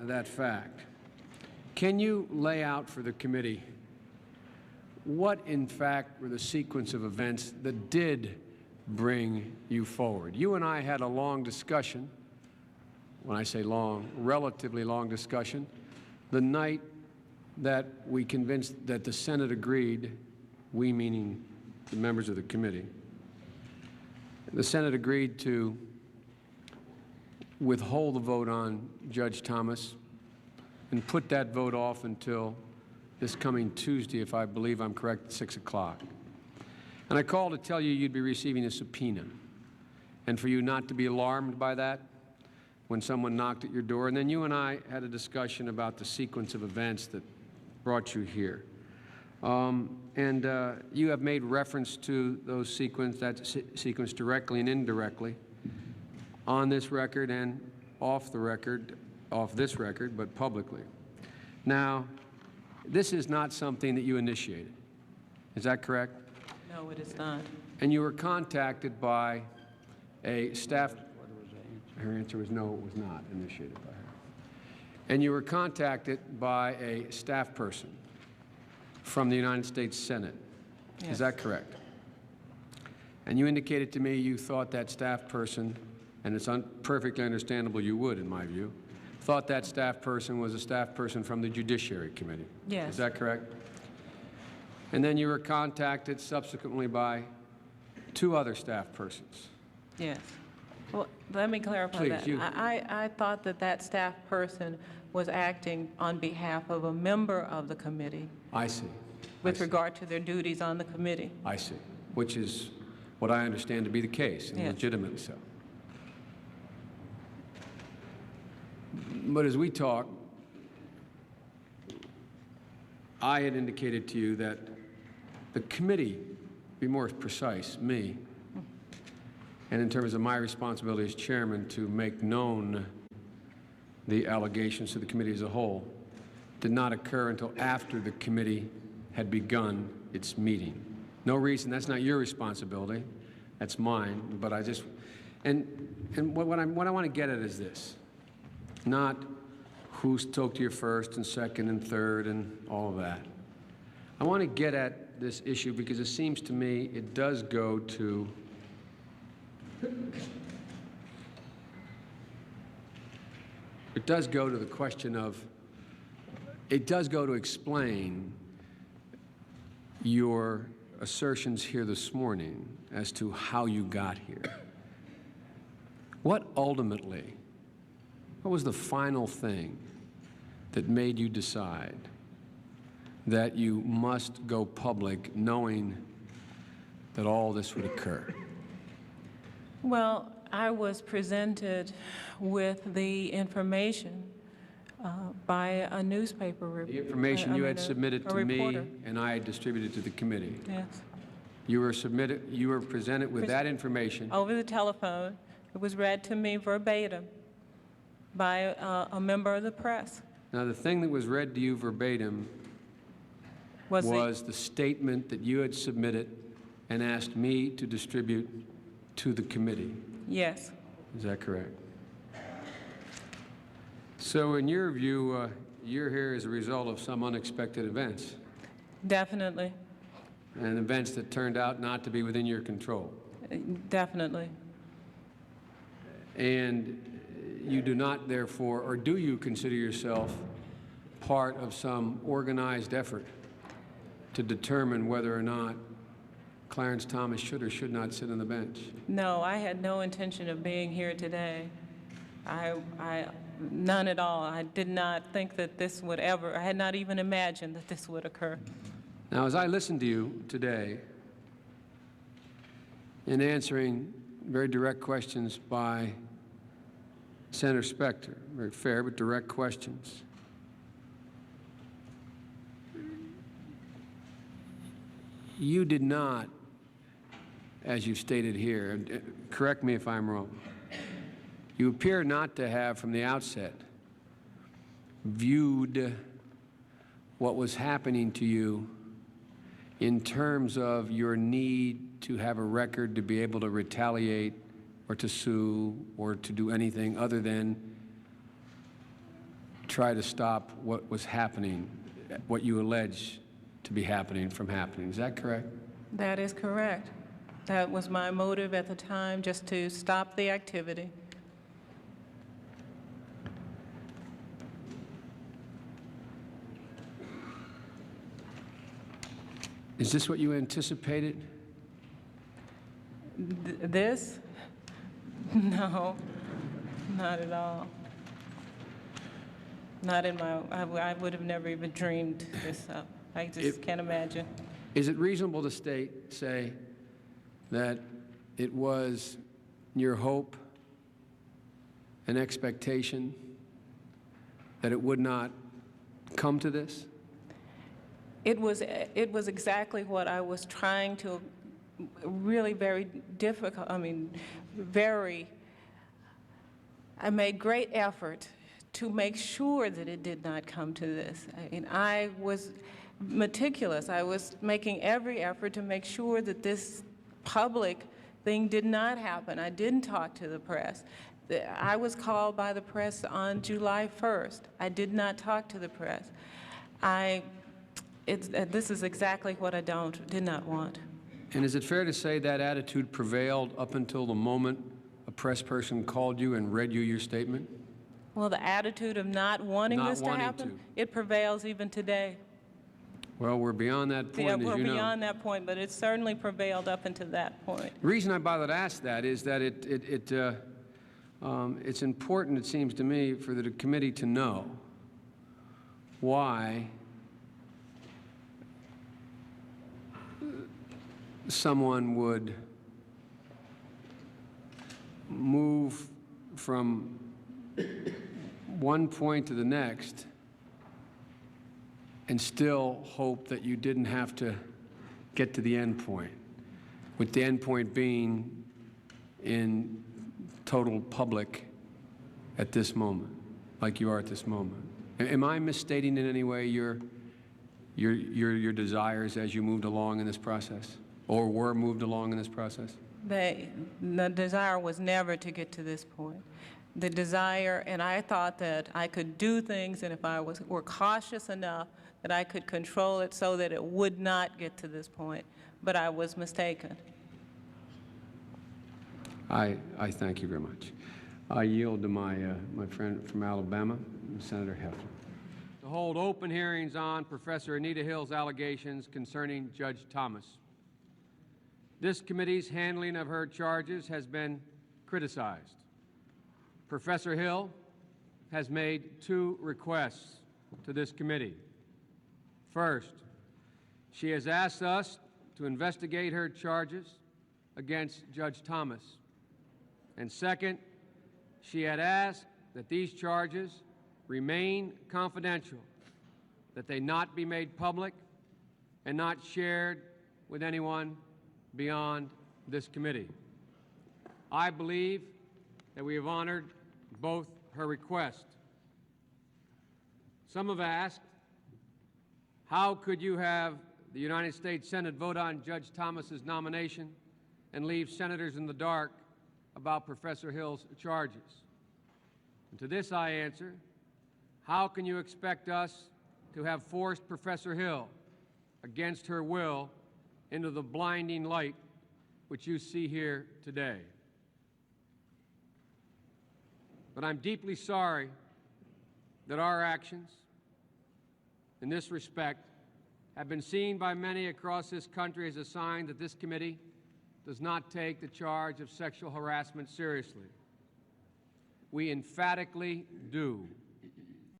that fact, can you lay out for the committee what, in fact, were the sequence of events that did bring you forward? You and I had a long discussion, when I say long, relatively long discussion, the night that we convinced that the Senate agreed, we meaning the members of the committee, the Senate agreed to withhold the vote on Judge Thomas and put that vote off until this coming Tuesday, if I believe I'm correct, at 6 o'clock. And I called to tell you you'd be receiving a subpoena, and for you not to be alarmed by that when someone knocked at your door. And then you and I had a discussion about the sequence of events that brought you here. You have made reference to those sequence directly and indirectly on this record and off this record, but publicly. Now, this is not something that you initiated. Is that correct? No, it is not. And you were contacted by a staff. Her answer was no, it was not initiated by her. And you were contacted by a staff person from the United States Senate. Yes. Is that correct? And you indicated to me you thought that staff person, and it's perfectly understandable you would, in my view, thought that staff person was a staff person from the Judiciary Committee. Yes. Is that correct? And then you were contacted subsequently by 2 other staff persons. Yes. Well, let me clarify Please, that. you. I thought that that staff person was acting on behalf of a member of the committee I see. with regard to their duties on the committee. I see, which is what I understand to be the case, and Yes. legitimately so. But as we talk, I had indicated to you that the committee, be more precise, me, and in terms of my responsibility as chairman to make known the allegations to the committee as a whole, did not occur until after the committee had begun its meeting. No reason, that's not your responsibility, that's mine, but I just, and what I want to get at is this, not who spoke to you first and second and third and all of that. I want to get at this issue because it seems to me it does go to the question of, it does go to explain your assertions here this morning as to how you got here. What was the final thing that made you decide that you must go public knowing that all this would occur? Well, I was presented with the information by a newspaper reporter. The information you had submitted to me and I had distributed to the committee. Yes. You were presented with that information. Over the telephone. It was read to me verbatim by a member of the press. Now, the thing that was read to you verbatim was the statement that you had submitted and asked me to distribute to the committee. Yes. Is that correct? So in your view, you're here as a result of some unexpected events. Definitely. And events that turned out not to be within your control. Definitely. And you do not, therefore, or do you consider yourself part of some organized effort to determine whether or not Clarence Thomas should or should not sit on the bench? No, I had no intention of being here today. None at all. I did not think that this would ever, I had not even imagined that this would occur. Now, as I listened to you today in answering very direct questions by Senator Specter, very fair but direct questions, you did not, as you've stated here, correct me if I'm wrong, you appear not to have from the outset viewed what was happening to you in terms of your need to have a record to be able to retaliate or to sue or to do anything other than try to stop what was happening, what you allege to be happening from happening. Is that correct? That is correct. That was my motive at the time, just to stop the activity. Is this what you anticipated? This? No, not at all. Not in my, I would have never even dreamed this up. I just can't imagine. Is it reasonable to say that it was your hope and expectation that it would not come to this? It was exactly what I was trying to, really very difficult, I made great effort to make sure that it did not come to this. And I was meticulous. I was making every effort to make sure that this public thing did not happen. I didn't talk to the press. I was called by the press on July 1st. I did not talk to the press. This is exactly what I did not want. And is it fair to say that attitude prevailed up until the moment a press person called you and read you your statement? Well, the attitude of not wanting this to happen, it prevails even today. Well, we're beyond that point, as you know. Yeah, we're beyond that point, but it certainly prevailed up until that point. The reason I bothered to ask that is that it's important, it seems to me, for the committee to know why someone would move from one point to the next and still hope that you didn't have to get to the end point, with the end point being in total public at this moment, like you are at this moment. Am I misstating in any way your desires as you moved along in this process, or were moved along in this process? The desire was never to get to this point. The desire, and I thought that I could do things, and if I were cautious enough, that I could control it so that it would not get to this point, but I was mistaken. I thank you very much. I yield to my friend from Alabama, Senator Heflin, to hold open hearings on Professor Anita Hill's allegations concerning Judge Thomas. This committee's handling of her charges has been criticized. Professor Hill has made two requests to this committee. First, she has asked us to investigate her charges against Judge Thomas. And second, she had asked that these charges remain confidential, that they not be made public and not shared with anyone beyond this committee. I believe that we have honored both her requests. Some have asked, how could you have the United States Senate vote on Judge Thomas's nomination and leave senators in the dark about Professor Hill's charges? And to this I answer, how can you expect us to have forced Professor Hill, against her will, into the blinding light which you see here today? But I'm deeply sorry that our actions in this respect have been seen by many across this country as a sign that this committee does not take the charge of sexual harassment seriously. We emphatically do.